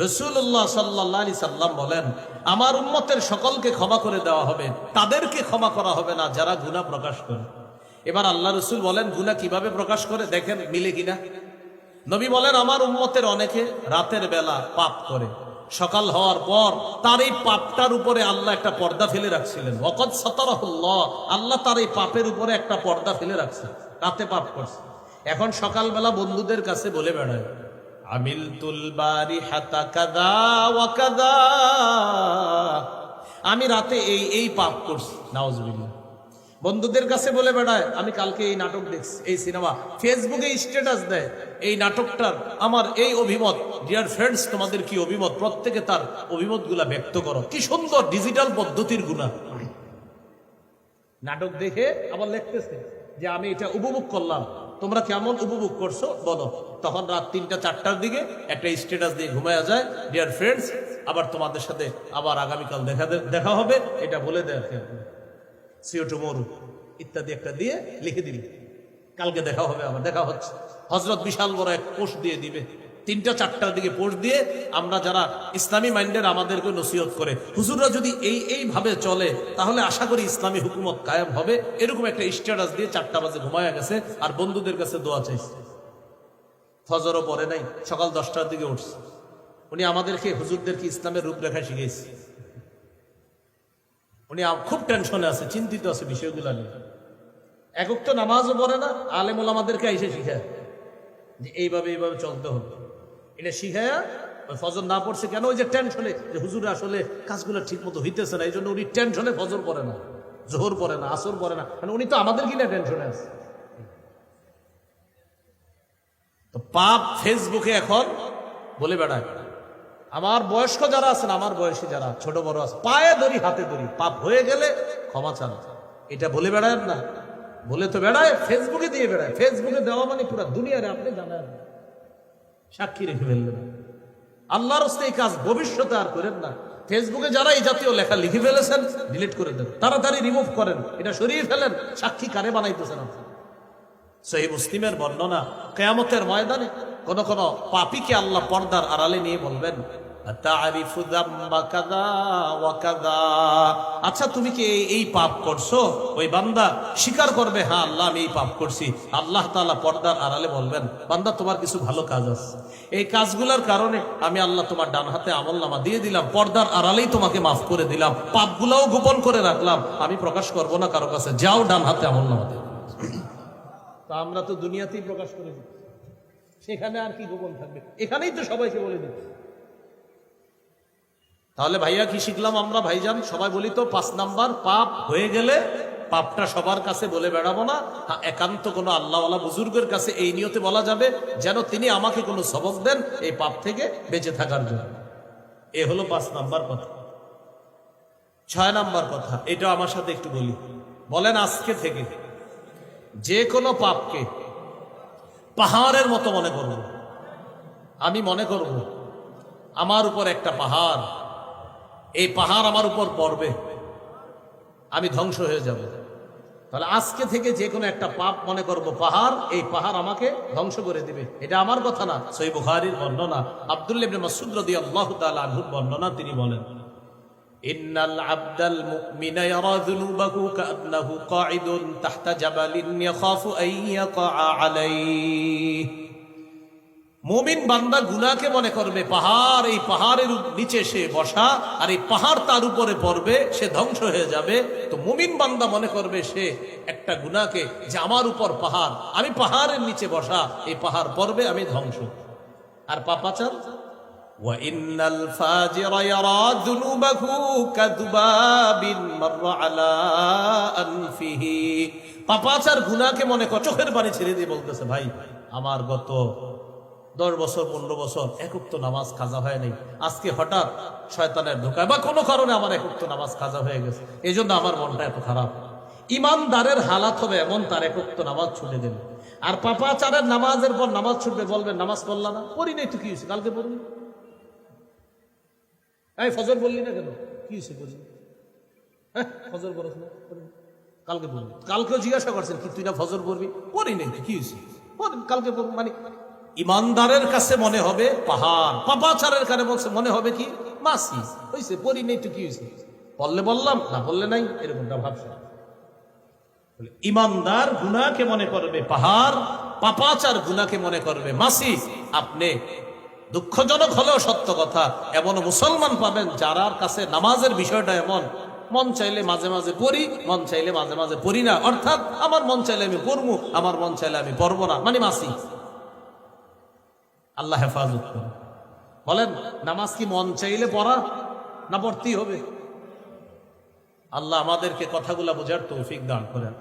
রাসূলুল্লাহ সাল্লাল্লাহু আলাইহি সাল্লাম বলেন, আমার উম্মতের সকলকে ক্ষমা করে দেওয়া হবে, তাদেরকে ক্ষমা করা হবে না যারা গুনাহ প্রকাশ করে। এবার আল্লাহ রাসূল বলেন গুনাহ কিভাবে প্রকাশ করে, দেখেন মিলে কিনা। নবী বলেন, আমার উম্মতের অনেকে রাতের বেলা পাপ করে, সকাল হওয়ার পর তার এই পাপটার উপরে আল্লাহ একটা পর্দা ফেলে রাখছিলেন। ওয়াকাদ সাতারাহুল্লাহ, আল্লাহ তার এই পাপের উপরে একটা পর্দা ফেলে রাখছে, রাতে পাপ করছে। এখন সকালবেলা বন্ধুদের কাছে বলে বেড়ায়, আমিলতুল বারিহাতা কাযা ওয়া কাযা, আমি রাতে এই পাপ করছি, নাউজুবিল্লাহ। বন্ধুদের কাছে বলে বেড়ায়, আমি কালকে এই নাটক দেখছি, এই সিনেমা। ফেসবুকে স্ট্যাটাস দেয়, এই নাটকটার আমার এই অভিমত। ডিয়ার ফ্রেন্ডস, তোমাদের কি অভিমত? প্রত্যেকে তার অভিমতগুলা ব্যক্ত করো। কি সুন্দর ডিজিটাল পদ্ধতির গুনাহ। নাটক দেখে আবার লিখতেছে যে আমি এটা উপভোগ করলাম, তোমরা কেমন উপভোগ করছো বলো। তখন রাত ৩টা-৪টার দিকে একটা স্ট্যাটাস দিয়ে ঘুমায়া যায়, ডিয়ার ফ্রেন্ডস, আবার তোমাদের সাথে আবার আগামীকাল দেখা হবে, এটা বলে দেয় সিও টুমরো ইত্যাদি একটা দিয়ে লিখে দিল, কালকে দেখা হবে, আবার দেখা হচ্ছে। হযরত বিশাল বড় এক পোস্ট দিয়ে দিবে, ৩টা-৪টার দিকে পোস্ট দিয়ে। আমরা যারা ইসলামী মাইন্ডের, আমাদেরকে নসিহত করে, হুজুররা যদি এইভাবে চলে তাহলে আশা করি ইসলামী হুকুমত কায়েম হবে। এরকম একটা স্ট্যাটাস দিয়ে ৪টা বাজে ঘুমায়া গেছে, আর বন্ধুদের কাছে দোয়া চাইছে। ফজরও পড়ে নাই, সকাল 10টার দিকে উঠছে। উনি আমাদেরকে, হুজুরদেরকে ইসলামের রূপরেখা শিখেছে। উনি খুব টেনশনে আছে, চিন্তিত আছে বিষয়গুলো নিয়ে। একক তো নামাজও পড়ে না, আলেম ওলামাদেরকে এসে শিখায় যে এইভাবে চলতে হবে। এটা শিখায়া ফজর না পড়ছে কেন? ওই যে টেনশনে, যে হুজুর আসলে কাজগুলো ঠিক মতো হইতেছে না, এই জন্য উনি টেনশনে ফজর পড়ে না, জোহর পড়ে না, আসর পড়ে না, মানে উনি তো আমাদের কিনা টেনশনে আছে। তো পাপ ফেসবুকে এখন বলে বেড়ায়। আমার বয়স্ক যারা আছেন, আমার বয়সী যারা ছোট বড় আছে, পায়ে ধরি হাতে ধরি, পাপ হয়ে গেলে ক্ষমা চান। এটা বলে বেড়ায় না, বলে তো বেড়ায়, ফেসবুকে দিয়ে বেড়ায়। ফেসবুকে দেওয়া মানে পুরো দুনিয়ারে আপনি জানেন, সাক্ষী রেখে ফেললেন। আল্লাহর রাস্তায় এই কাজ ভবিষ্যতে আর করেন না। ফেসবুকে যারা এই জাতীয় লেখা লিখে ফেলেছেন, ডিলিট করে দেন, তাড়াতাড়ি রিমুভ করেন, এটা সরিয়ে ফেলেন। সাক্ষী কারে বানাইতেছেন আপনি? সহিহ মুসলিমের বর্ণনা, কিয়ামতের ময়দানে কোন কোন পাপীকে আল্লাহ পর্দার আড়ালে নিয়ে বলবেন, তা'রিফু যামবা কাযা ওয়া কাযা, আচ্ছা তুমি কি এই পাপ করছো? ওই বান্দা স্বীকার করবে, হ্যাঁ আল্লাহ আমি এই পাপ করছি। আল্লাহ তাআলা পর্দার আড়ালে বলবেন, বান্দা তোমার কিছু ভালো কাজ আছে, এই কাজগুলোর কারণে আমি আল্লাহ তোমার ডান হাতে আমলনামা দিয়ে দিলাম, পর্দার আড়ালেই তোমাকে মাফ করে দিলাম, পাপগুলোও গোপন করে রাখলাম, আমি প্রকাশ করব না কারো কাছে, যাও ডান হাতে আমলনামা দিয়ে। তা আমরা তো দুনিয়াতেই প্রকাশ করে দিই, সেখানে আর কি গোপন থাকবে? এখানেই তো সবাইকে বলে দিই। তাহলে ভাইয়া কি শিখলাম আমরা? ভাইজান সবাই বলি তো, 5 নাম্বার, পাপ হয়ে গেলে পাপটা সবার কাছে বলে বেড়াবো না। একান্ত কোনো আল্লাহওয়ালা বুজুর্গের কাছে এই নিয়তে বলা যাবে যেন তিনি আমাকে কোনো সবক দেন এই পাপ থেকে বেঁচে থাকার জন্য। এ হলো 5 নাম্বার কথা। 6 নাম্বার কথা, এটা আমার সাথে একটু বলি। বলেন, আজকে থেকে যে কোনো পাপকে পাহাড়ের মতো মনে করব। আমি মনে করব আমার উপর একটা পাহাড়, এই পাহাড় আমার উপর পড়বে, আমি ধ্বংস হয়ে যাব। তাহলে আজকে থেকে যে কোনো একটা পাপ মনে করব পাহাড়, এই পাহাড় আমাকে ধ্বংস করে দিবে। এটা আমার কথা না, সহিহ বুখারীর বর্ণনা, আব্দুল্লাহ ইবনে মাসউদ রাদিয়াল্লাহু তাআলা আনহুর বর্ণনা। তিনি বলেন, ইন্নাল আবদাল মুমিনা ইয়ারা যুনুবাহু কাআন্নাহু কাঈদুন তাহতা জাবালিন ইয়াখাফু আন ইয়াকা আলাইহি। মুমিন বান্দা গুনাহকে মনে করবে পাহাড়, এই পাহাড়ের নিচে সে বসা, আর এই পাহাড় তার উপরে পড়বে, সে ধ্বংস হয়ে যাবে। তো মুমিন বান্দা মনে করবে সে একটা গুনাহকে, যে আমার উপর পাহাড়, আমি পাহাড়ের নিচে বসা, এই পাহাড় পড়বে, আমি ধ্বংস। আর পাপাচার, ওয়া ইন্নাল ফাজিরা ইয়ারা যুনুবাহু কাযুবাবিন মাররা আলা আনফিহি। পাপাচার গুনাহকে মনে কর, চোখের পানি ছেড়ে দিয়ে বলতেছে, ভাই আমার গত 10 বছর 15 বছর একক্ত নামাজ কাজা হয় নাই, আজকে হঠাৎ শয়তানের ধোঁকায় বা কোনো কারণে আমার একক্ত নামাজ কাজা হয়ে গেছে, এই জন্য আমার মনটা এত খারাপ। ইমানদারের হালাত হবে এমন, তার একক্ত নামাজ ছুটে দেবে। আর পাপাচারের নামাজের পর নামাজ ছুটবে, বলবেন নামাজ পড়লা না? পড়ি নাই তো কি হয়েছে, কালকে পড়ি। এই ফজর বললি না কেন? কি হয়েছে পড়ি? হ্যাঁ ফজর পড়ছ না, কালকে পড়বি। কালকেও জিজ্ঞাসা করছেন কি তুই না ফজর পড়বি? পড়ি নাই, কি হয়েছে? কালকে পড়ব মানে ইমানদারের কাছে মনে হবে পাহাড়, পাপাচারের কাছে মনে হবে কি মাসি। হয়েছে, পড়ি নেই তো কি হয়েছে, বললে বললাম, না বললে নাই, এরকমটা ভাবছে। ইমানদার গুনাহকে মনে করবে পাহাড়, পাপাচার গুনাহকে মনে করবে মাসি। আপনি দুঃখজনক হলেও সত্য কথা, এমন মুসলমান পাবেন যারার কাছে নামাজের বিষয়টা এমন, মন চাইলে মাঝে মাঝে পড়ি, মন চাইলে মাঝে মাঝে পড়ি না, অর্থাৎ আমার মন চাইলে আমি পড়বো, আমার মন চাইলে আমি পড়বো না, মানে মাসি। আল্লাহ হেফাজত করে। বলেন, নামাজ কি মন চাইলে পড়া, না পড়তেই হবে? আল্লাহ আমাদেরকে কথাগুলা বোঝার তৌফিক দান করেন।